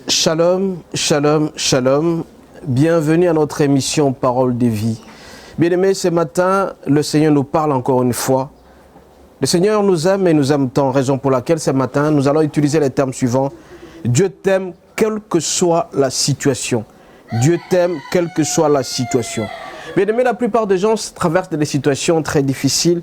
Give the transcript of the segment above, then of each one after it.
Shalom, shalom, shalom. Bienvenue à notre émission Parole de vie. Bien-aimés, ce matin, le Seigneur nous parle encore une fois. Le Seigneur nous aime et nous aime tant, raison pour laquelle ce matin, nous allons utiliser les termes suivants. Dieu t'aime quelle que soit la situation. Dieu t'aime quelle que soit la situation. Bien-aimés, la plupart des gens traversent des situations très difficiles.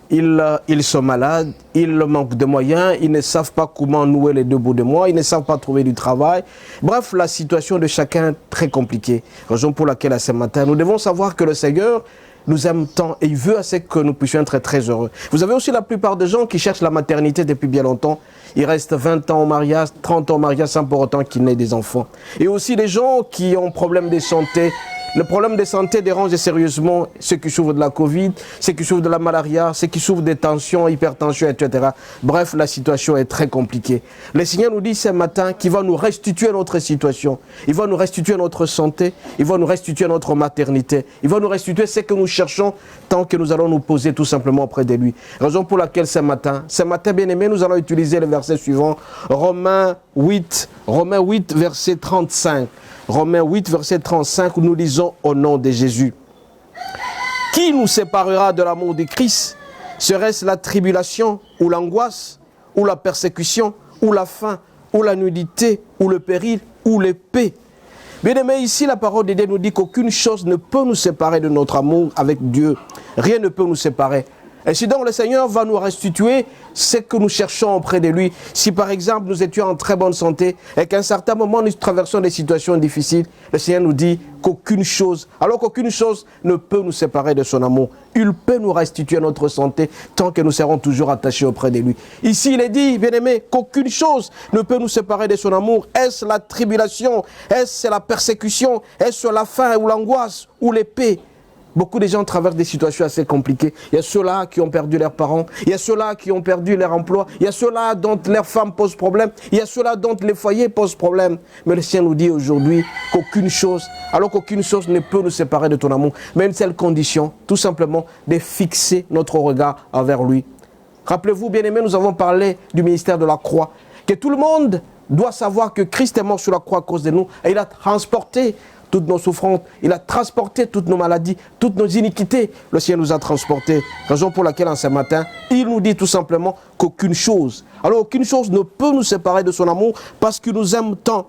Ils sont malades, ils manquent de moyens, ils ne savent pas comment nouer les deux bouts de mois, ils ne savent pas trouver du travail. Bref, la situation de chacun est très compliquée. Raison pour laquelle, à ce matin, nous devons savoir que le Seigneur nous aime tant et il veut assez que nous puissions être très heureux. Vous avez aussi la plupart des gens qui cherchent la maternité depuis bien longtemps. Ils restent 20 ans au mariage, 30 ans au mariage sans pour autant qu'ils n'aient des enfants. Et aussi des gens qui ont problème de santé. Le problème de santé dérange sérieusement ceux qui souffrent de la Covid, ceux qui souffrent de la malaria, ceux qui souffrent des tensions, hypertension, etc. Bref, la situation est très compliquée. Le Seigneur nous dit ce matin qu'il va nous restituer notre situation. Il va nous restituer notre santé, il va nous restituer notre maternité. Il va nous restituer ce que nous cherchons tant que nous allons nous poser tout simplement auprès de lui. Raison pour laquelle ce matin, bien-aimés, nous allons utiliser le verset suivant, Romains 8, verset 35. Romains 8, verset 35, où nous lisons au nom de Jésus. Qui nous séparera de l'amour de Christ? Serait-ce la tribulation, ou l'angoisse, ou la persécution, ou la faim, ou la nudité, ou le péril, ou l'épée? Bien-aimés, ici la parole de Dieu nous dit qu'aucune chose ne peut nous séparer de notre amour avec Dieu. Rien ne peut nous séparer. Et si donc le Seigneur va nous restituer ce que nous cherchons auprès de lui, si par exemple nous étions en très bonne santé et qu'à un certain moment nous traversons des situations difficiles, le Seigneur nous dit qu'aucune chose, alors qu'aucune chose ne peut nous séparer de son amour. Il peut nous restituer notre santé tant que nous serons toujours attachés auprès de lui. Ici il est dit, bien-aimé, qu'aucune chose ne peut nous séparer de son amour. Est-ce la tribulation? Est-ce la persécution? Est-ce la faim ou l'angoisse ou l'épée? Beaucoup de gens traversent des situations assez compliquées. Il y a ceux-là qui ont perdu leurs parents. Il y a ceux-là qui ont perdu leur emploi. Il y a ceux-là dont leurs femmes posent problème. Il y a ceux-là dont les foyers posent problème. Mais le Seigneur nous dit aujourd'hui qu'aucune chose, alors qu'aucune chose ne peut nous séparer de ton amour. Mais une seule condition, tout simplement, de fixer notre regard envers lui. Rappelez-vous, bien-aimés, nous avons parlé du ministère de la croix. Que tout le monde doit savoir que Christ est mort sur la croix à cause de nous. Et il a transporté toutes nos souffrances, il a transporté toutes nos maladies, toutes nos iniquités. Le Seigneur nous a transportés. Raison pour laquelle, en ce matin, il nous dit tout simplement qu'aucune chose, alors aucune chose ne peut nous séparer de son amour parce qu'il nous aime tant.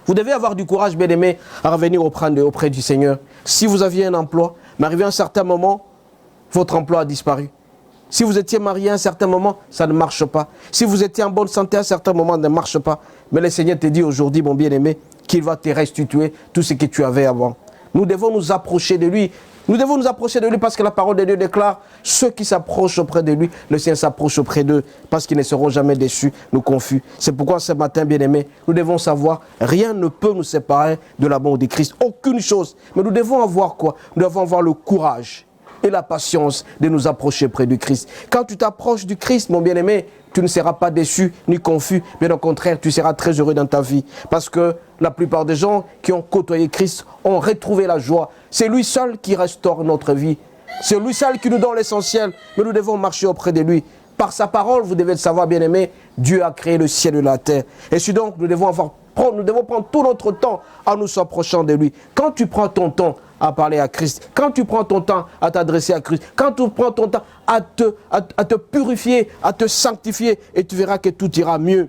Vous devez avoir du courage, bien-aimé, à revenir auprès du Seigneur. Si vous aviez un emploi, mais arrivé à un certain moment, votre emploi a disparu. Si vous étiez marié à un certain moment, ça ne marche pas. Si vous étiez en bonne santé à un certain moment, ça ne marche pas. Mais le Seigneur te dit aujourd'hui, mon bien-aimé, qu'il va te restituer tout ce que tu avais avant. Nous devons nous approcher de lui. Nous devons nous approcher de lui parce que la parole de Dieu déclare ceux qui s'approchent auprès de lui, le Seigneur s'approche auprès d'eux parce qu'ils ne seront jamais déçus, nous confus. C'est pourquoi ce matin, bien-aimés, nous devons savoir, rien ne peut nous séparer de l'amour de Christ. Aucune chose. Mais nous devons avoir quoi? Nous devons avoir le courage et la patience de nous approcher près du Christ. Quand tu t'approches du Christ, mon bien-aimé, tu ne seras pas déçu ni confus, mais au contraire, tu seras très heureux dans ta vie. Parce que la plupart des gens qui ont côtoyé Christ ont retrouvé la joie. C'est lui seul qui restaure notre vie. C'est lui seul qui nous donne l'essentiel, mais nous devons marcher auprès de lui. Par sa parole, vous devez le savoir, bien-aimé, Dieu a créé le ciel et la terre. Et si donc, nous devons prendre tout notre temps en nous approchant de lui. Quand tu prends ton temps à parler à Christ, quand tu prends ton temps à t'adresser à Christ, quand tu prends ton temps à te purifier, à te sanctifier, et tu verras que tout ira mieux.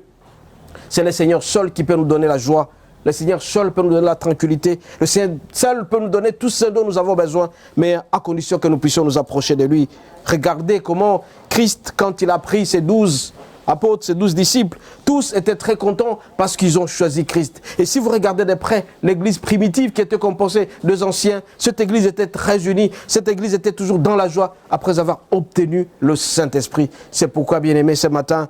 C'est le Seigneur seul qui peut nous donner la joie. Le Seigneur seul peut nous donner la tranquillité. Le Seigneur seul peut nous donner tout ce dont nous avons besoin, mais à condition que nous puissions nous approcher de lui. Regardez comment Christ, quand il a pris ses 12 apôtres, ses 12 disciples, tous étaient très contents parce qu'ils ont choisi Christ. Et si vous regardez de près l'église primitive qui était composée des anciens, cette église était très unie, cette église était toujours dans la joie après avoir obtenu le Saint-Esprit. C'est pourquoi, bien-aimés, ce matin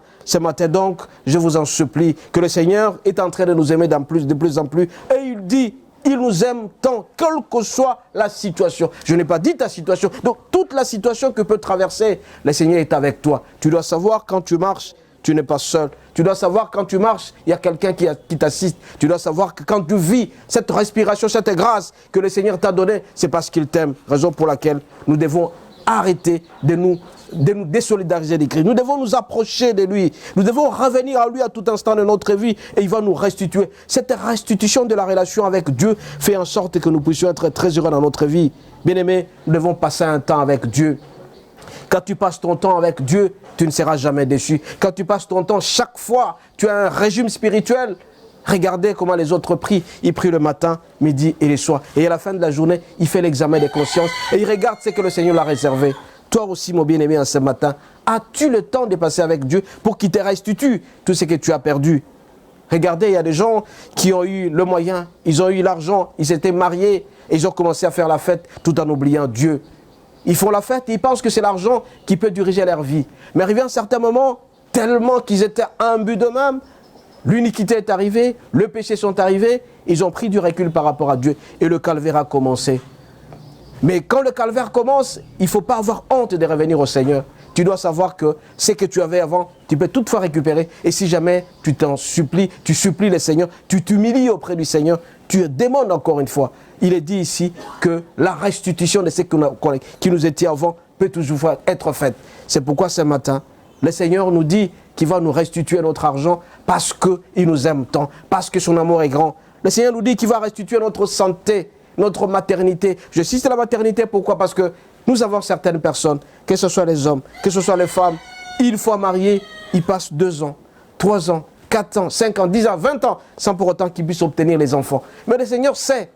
donc, je vous en supplie, que le Seigneur est en train de nous aimer de plus en plus, et il dit, il nous aime tant, quelle que soit la situation. Je n'ai pas dit ta situation. Donc, toute la situation que peut traverser, le Seigneur est avec toi. Tu dois savoir quand tu marches, tu n'es pas seul. Tu dois savoir quand tu marches, il y a quelqu'un qui t'assiste. Tu dois savoir que quand tu vis cette respiration, cette grâce que le Seigneur t'a donnée, c'est parce qu'il t'aime. Raison pour laquelle nous devons arrêter de nous désolidariser de Christ. Nous devons nous approcher de lui. Nous devons revenir à lui à tout instant de notre vie et il va nous restituer. Cette restitution de la relation avec Dieu fait en sorte que nous puissions être très heureux dans notre vie. Bien-aimés, nous devons passer un temps avec Dieu. Quand tu passes ton temps avec Dieu, tu ne seras jamais déçu. Quand tu passes ton temps, chaque fois, tu as un régime spirituel. Regardez comment les autres prient. Ils prient le matin, midi et le soir. Et à la fin de la journée, il fait l'examen des consciences. Et il regarde ce que le Seigneur l'a réservé. Toi aussi, mon bien-aimé, en ce matin, as-tu le temps de passer avec Dieu pour qu'il te restitue tout ce que tu as perdu? Regardez, il y a des gens qui ont eu le moyen, ils ont eu l'argent, ils s'étaient mariés et ils ont commencé à faire la fête tout en oubliant Dieu. Ils font la fête et ils pensent que c'est l'argent qui peut diriger leur vie. Mais arrivé à un certain moment, tellement qu'ils étaient imbus d'eux-mêmes, l'iniquité est arrivée, le péché sont arrivés, ils ont pris du recul par rapport à Dieu et le calvaire a commencé. Mais quand le calvaire commence, il ne faut pas avoir honte de revenir au Seigneur. Tu dois savoir que ce que tu avais avant, tu peux toutefois récupérer. Et si jamais tu t'en supplies, tu supplies le Seigneur, tu t'humilies auprès du Seigneur, tu demandes encore une fois. Il est dit ici que la restitution de ce qui nous était avant peut toujours être faite. C'est pourquoi ce matin, le Seigneur nous dit qu'il va nous restituer notre argent parce qu'il nous aime tant, parce que son amour est grand. Le Seigneur nous dit qu'il va restituer notre santé, notre maternité. Je cite la maternité, pourquoi? Parce que nous avons certaines personnes, que ce soit les hommes, que ce soit les femmes, une fois mariés, ils passent 2 ans, 3 ans, 4 ans, 5 ans, 10 ans, 20 ans, sans pour autant qu'ils puissent obtenir les enfants. Mais le Seigneur sait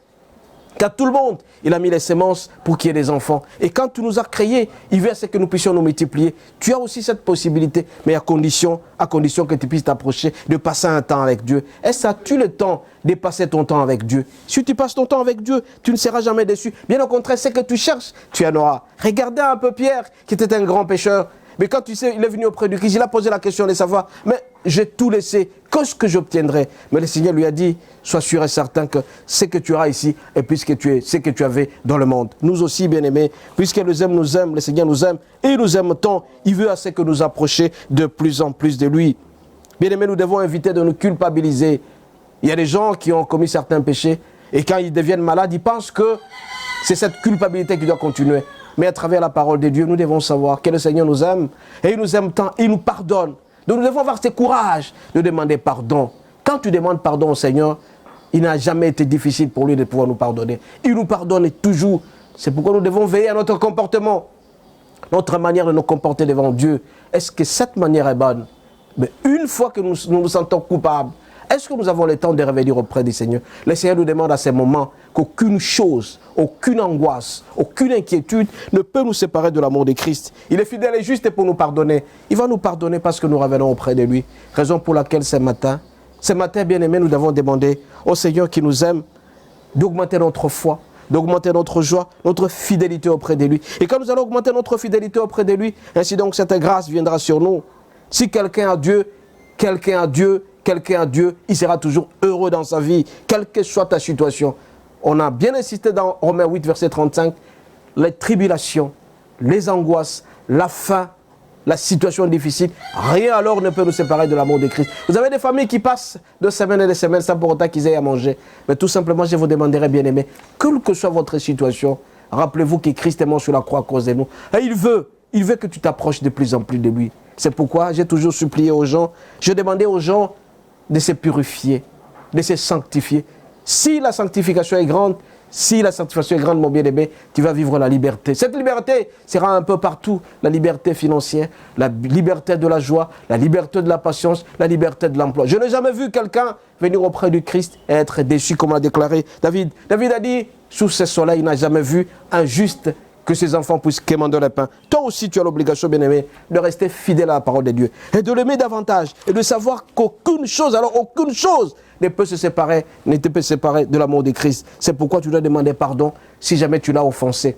qu'à tout le monde, il a mis les semences pour qu'il y ait des enfants. Et quand tu nous as créés, il veut que nous puissions nous multiplier. Tu as aussi cette possibilité, mais à condition que tu puisses t'approcher, de passer un temps avec Dieu. Est-ce que as-tu le temps de passer ton temps avec Dieu? Si tu passes ton temps avec Dieu, tu ne seras jamais déçu. Bien au contraire, ce que tu cherches, tu en auras. Regardez un peu Pierre, qui était un grand pécheur. Mais quand tu sais, il est venu auprès du Christ, il a posé la question de savoir, mais j'ai tout laissé, qu'est-ce que j'obtiendrai? Mais le Seigneur lui a dit, sois sûr et certain que ce que tu auras ici est plus que tu es, ce que tu avais dans le monde. Nous aussi, bien-aimés, puisqu'il nous aime, le Seigneur nous aime, et il nous aime tant, il veut à ce que nous approcher de plus en plus de lui. Bien-aimés, nous devons éviter de nous culpabiliser. Il y a des gens qui ont commis certains péchés, et quand ils deviennent malades, ils pensent que c'est cette culpabilité qui doit continuer. Mais à travers la parole de Dieu, nous devons savoir que le Seigneur nous aime, et il nous aime tant, il nous pardonne. Donc nous devons avoir ce courage de demander pardon. Quand tu demandes pardon au Seigneur, il n'a jamais été difficile pour lui de pouvoir nous pardonner. Il nous pardonne toujours. C'est pourquoi nous devons veiller à notre comportement, notre manière de nous comporter devant Dieu. Est-ce que cette manière est bonne? Mais une fois que nous nous sentons coupables, est-ce que nous avons le temps de revenir auprès du Seigneur? Le Seigneur nous demande à ces moments qu'aucune chose, aucune angoisse, aucune inquiétude ne peut nous séparer de l'amour de Christ. Il est fidèle et juste pour nous pardonner. Il va nous pardonner parce que nous revenons auprès de lui. Raison pour laquelle ce matin, bien-aimés, nous devons demander au Seigneur qui nous aime d'augmenter notre foi, d'augmenter notre joie, notre fidélité auprès de lui. Et quand nous allons augmenter notre fidélité auprès de lui, ainsi donc cette grâce viendra sur nous. Si quelqu'un a Dieu, il sera toujours heureux dans sa vie, quelle que soit ta situation. On a bien insisté dans Romains 8, verset 35, les tribulations, les angoisses, la faim, la situation difficile, rien alors ne peut nous séparer de l'amour de Christ. Vous avez des familles qui passent de semaines et de semaines sans pour autant qu'ils aient à manger. Mais tout simplement, je vous demanderai, bien-aimés, quelle que soit votre situation, rappelez-vous que Christ est mort sur la croix à cause de nous. Et il veut que tu t'approches de plus en plus de lui. C'est pourquoi j'ai toujours supplié aux gens, je demandais aux gens de se purifier, de se sanctifier. Si la sanctification est grande, mon bien-aimé, tu vas vivre la liberté. Cette liberté sera un peu partout. La liberté financière, la liberté de la joie, la liberté de la patience, la liberté de l'emploi. Je n'ai jamais vu quelqu'un venir auprès du Christ et être déçu, comme l'a déclaré David. David a dit, sous ce soleil, il n'a jamais vu un juste que ses enfants puissent quémander le pain. Toi aussi, tu as l'obligation, bien-aimé, de rester fidèle à la parole de Dieu et de l'aimer davantage et de savoir qu'aucune chose, ne peut se séparer de l'amour de Christ. C'est pourquoi tu dois demander pardon si jamais tu l'as offensé.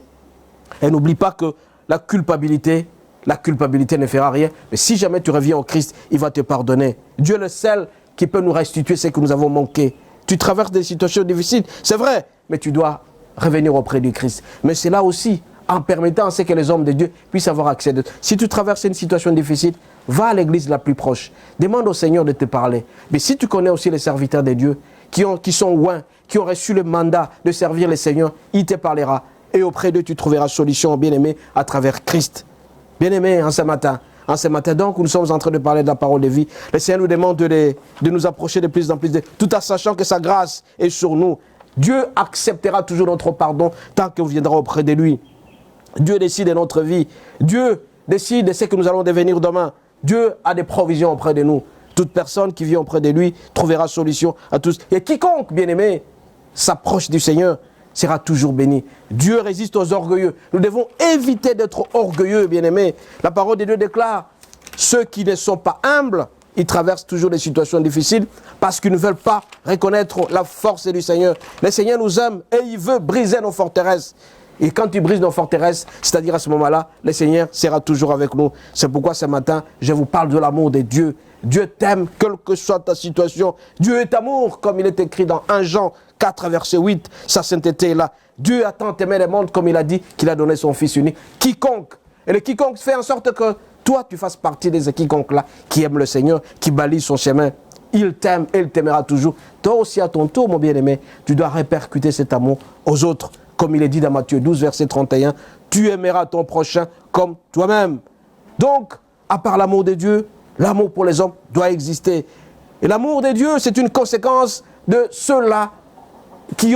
Et n'oublie pas que la culpabilité ne fera rien. Mais si jamais tu reviens au Christ, il va te pardonner. Dieu est le seul qui peut nous restituer ce que nous avons manqué. Tu traverses des situations difficiles, c'est vrai, mais tu dois revenir auprès du Christ. Mais c'est là aussi, en permettant à ce que les hommes de Dieu puissent avoir accès. Si tu traverses une situation difficile, va à l'église la plus proche. Demande au Seigneur de te parler. Mais si tu connais aussi les serviteurs de Dieu qui sont loin, qui ont reçu le mandat de servir le Seigneur, il te parlera. Et auprès d'eux, tu trouveras solution, bien-aimé, à travers Christ. Bien-aimé, en ce matin, donc, nous sommes en train de parler de la parole de vie. Le Seigneur nous demande de nous approcher de plus en plus, tout en sachant que sa grâce est sur nous. Dieu acceptera toujours notre pardon tant qu'on viendra auprès de lui. Dieu décide de notre vie. Dieu décide de ce que nous allons devenir demain. Dieu a des provisions auprès de nous. Toute personne qui vient auprès de lui trouvera solution à tous. Et quiconque, bien-aimé, s'approche du Seigneur sera toujours béni. Dieu résiste aux orgueilleux. Nous devons éviter d'être orgueilleux, bien-aimés. La parole de Dieu déclare, ceux qui ne sont pas humbles, ils traversent toujours des situations difficiles parce qu'ils ne veulent pas reconnaître la force du Seigneur. Le Seigneur nous aime et il veut briser nos forteresses. Et quand tu brises nos forteresses, c'est-à-dire à ce moment-là, le Seigneur sera toujours avec nous. C'est pourquoi ce matin, je vous parle de l'amour de Dieu. Dieu t'aime, quelle que soit ta situation. Dieu est amour, comme il est écrit dans 1 Jean 4, verset 8. Sa sainteté est là. Dieu a tant aimé le monde, comme il a dit, qu'il a donné son Fils unique. Quiconque, et le quiconque fait en sorte que toi, tu fasses partie de ces quiconques-là, qui aiment le Seigneur, qui balise son chemin. Il t'aime et il t'aimera toujours. Toi aussi, à ton tour, mon bien-aimé, tu dois répercuter cet amour aux autres. Comme il est dit dans Matthieu 12, verset 31, tu aimeras ton prochain comme toi-même. Donc, à part l'amour de Dieu, l'amour pour les hommes doit exister. Et l'amour de Dieu, c'est une conséquence de ceux-là qui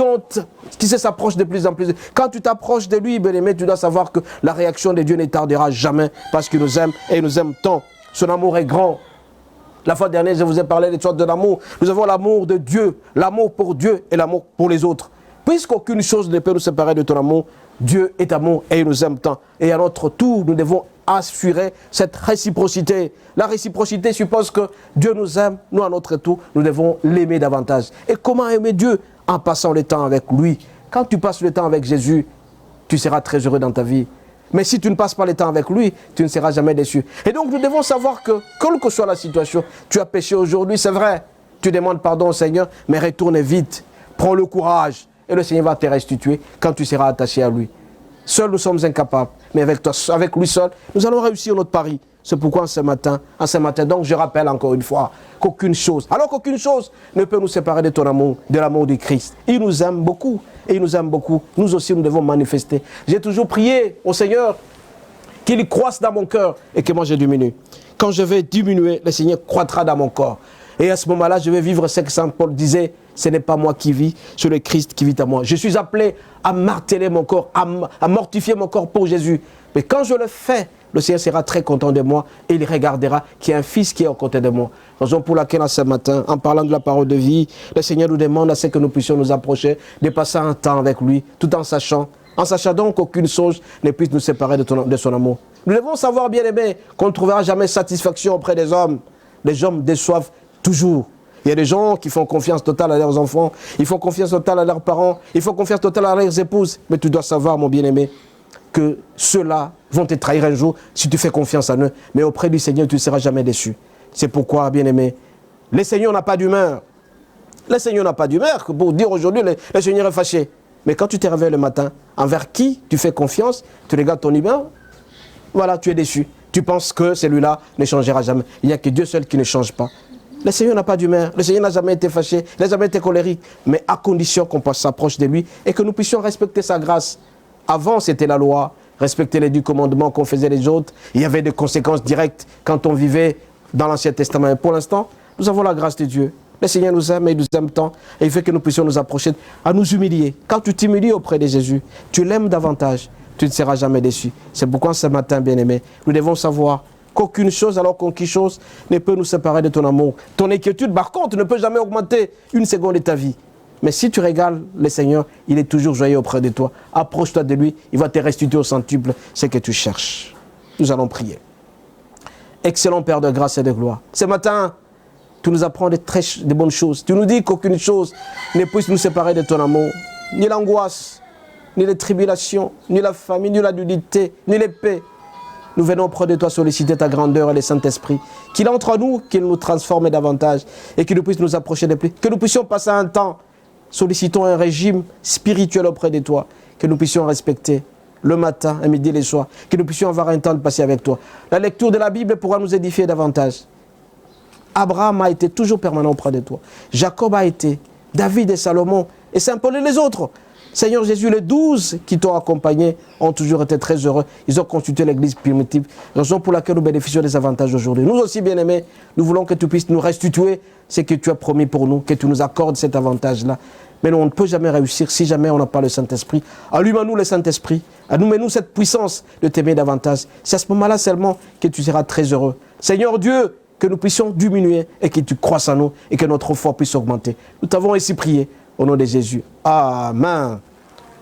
s'approchent de plus en plus. Quand tu t'approches de lui, bien-aimé, tu dois savoir que la réaction de Dieu ne tardera jamais parce qu'il nous aime et il nous aime tant. Son amour est grand. La fois dernière, je vous ai parlé des sortes de l'amour. Nous avons l'amour de Dieu, l'amour pour Dieu et l'amour pour les autres. Puisqu'aucune chose ne peut nous séparer de ton amour, Dieu est amour et il nous aime tant. Et à notre tour, nous devons assurer cette réciprocité. La réciprocité suppose que Dieu nous aime, nous à notre tour, nous devons l'aimer davantage. Et comment aimer Dieu? En passant le temps avec lui. Quand tu passes le temps avec Jésus, tu seras très heureux dans ta vie. Mais si tu ne passes pas le temps avec lui, tu ne seras jamais déçu. Et donc nous devons savoir que, quelle que soit la situation, tu as péché aujourd'hui, c'est vrai. Tu demandes pardon au Seigneur, mais retourne vite. Prends le courage. Et le Seigneur va te restituer quand tu seras attaché à lui. Seuls nous sommes incapables, mais avec lui seul, nous allons réussir notre pari. C'est pourquoi en ce matin, donc je rappelle encore une fois qu'aucune chose ne peut nous séparer de ton amour, de l'amour du Christ. Il nous aime beaucoup et il nous aime beaucoup. Nous aussi, nous devons manifester. J'ai toujours prié au Seigneur qu'il croisse dans mon cœur et que moi je diminue. Quand je vais diminuer, le Seigneur croîtra dans mon corps. Et à ce moment-là, je vais vivre ce que Saint Paul disait, ce n'est pas moi qui vis, c'est le Christ qui vit à moi. Je suis appelé à marteler mon corps, à mortifier mon corps pour Jésus. Mais quand je le fais, le Seigneur sera très content de moi et il regardera qu'il y a un fils qui est aux côtés de moi. Raison pour laquelle, ce matin, en parlant de la parole de vie, le Seigneur nous demande à ce que nous puissions nous approcher, de passer un temps avec lui, tout en sachant donc qu'aucune chose ne puisse nous séparer de son amour. Nous devons savoir, bien aimé, qu'on ne trouvera jamais satisfaction auprès des hommes. Les hommes déçoivent toujours. Il y a des gens qui font confiance totale à leurs enfants, ils font confiance totale à leurs parents, ils font confiance totale à leurs épouses. Mais tu dois savoir, mon bien-aimé, que ceux-là vont te trahir un jour si tu fais confiance en eux. Mais auprès du Seigneur, tu ne seras jamais déçu. C'est pourquoi, bien-aimé, le Seigneur n'a pas d'humeur. Le Seigneur n'a pas d'humeur. Pour dire aujourd'hui, le Seigneur est fâché. Mais quand tu te réveilles le matin, envers qui tu fais confiance, tu regardes ton humeur, voilà, tu es déçu. Tu penses que celui-là ne changera jamais. Il n'y a que Dieu seul qui ne change pas. Le Seigneur n'a pas d'humeur, le Seigneur n'a jamais été fâché, il n'a jamais été colérique, mais à condition qu'on s'approche de lui et que nous puissions respecter sa grâce. Avant, c'était la loi, respecter les 10 commandements qu'on faisait les autres. Il y avait des conséquences directes quand on vivait dans l'Ancien Testament. Et pour l'instant, nous avons la grâce de Dieu. Le Seigneur nous aime et il nous aime tant. Et il fait que nous puissions nous approcher, à nous humilier. Quand tu t'humilies auprès de Jésus, tu l'aimes davantage, tu ne seras jamais déçu. C'est pourquoi ce matin, bien-aimé, nous devons savoir qu'aucune chose, alors qu'aucune chose ne peut nous séparer de ton amour. Ton inquiétude, par contre, ne peut jamais augmenter une seconde de ta vie. Mais si tu régales le Seigneur, il est toujours joyeux auprès de toi. Approche-toi de lui, il va te restituer au centuple ce que tu cherches. Nous allons prier. Excellent Père de grâce et de gloire. Ce matin, tu nous apprends de bonnes choses. Tu nous dis qu'aucune chose ne puisse nous séparer de ton amour. Ni l'angoisse, ni les tribulations, ni la famine, ni la nudité, ni l'épée. Nous venons auprès de toi solliciter ta grandeur et le Saint-Esprit. Qu'il entre en nous, qu'il nous transforme davantage et qu'il puisse nous approcher de plus. Que nous puissions passer un temps, sollicitons un régime spirituel auprès de toi. Que nous puissions respecter le matin, à midi et le soir. Que nous puissions avoir un temps de passer avec toi. La lecture de la Bible pourra nous édifier davantage. Abraham a été toujours permanent auprès de toi. Jacob a été, David et Salomon et Saint Paul et les autres. Seigneur Jésus, les 12 qui t'ont accompagné ont toujours été très heureux. Ils ont constitué l'église primitive, raison pour laquelle nous bénéficions des avantages aujourd'hui. Nous aussi, bien-aimés, nous voulons que tu puisses nous restituer ce que tu as promis pour nous, que tu nous accordes cet avantage-là. Mais nous, on ne peut jamais réussir si jamais on n'a pas le Saint-Esprit. Allume-nous le Saint-Esprit, allume-nous cette puissance de t'aimer davantage. C'est à ce moment-là seulement que tu seras très heureux. Seigneur Dieu, que nous puissions diminuer et que tu croisses en nous et que notre foi puisse augmenter. Nous t'avons ainsi prié au nom de Jésus. Amen.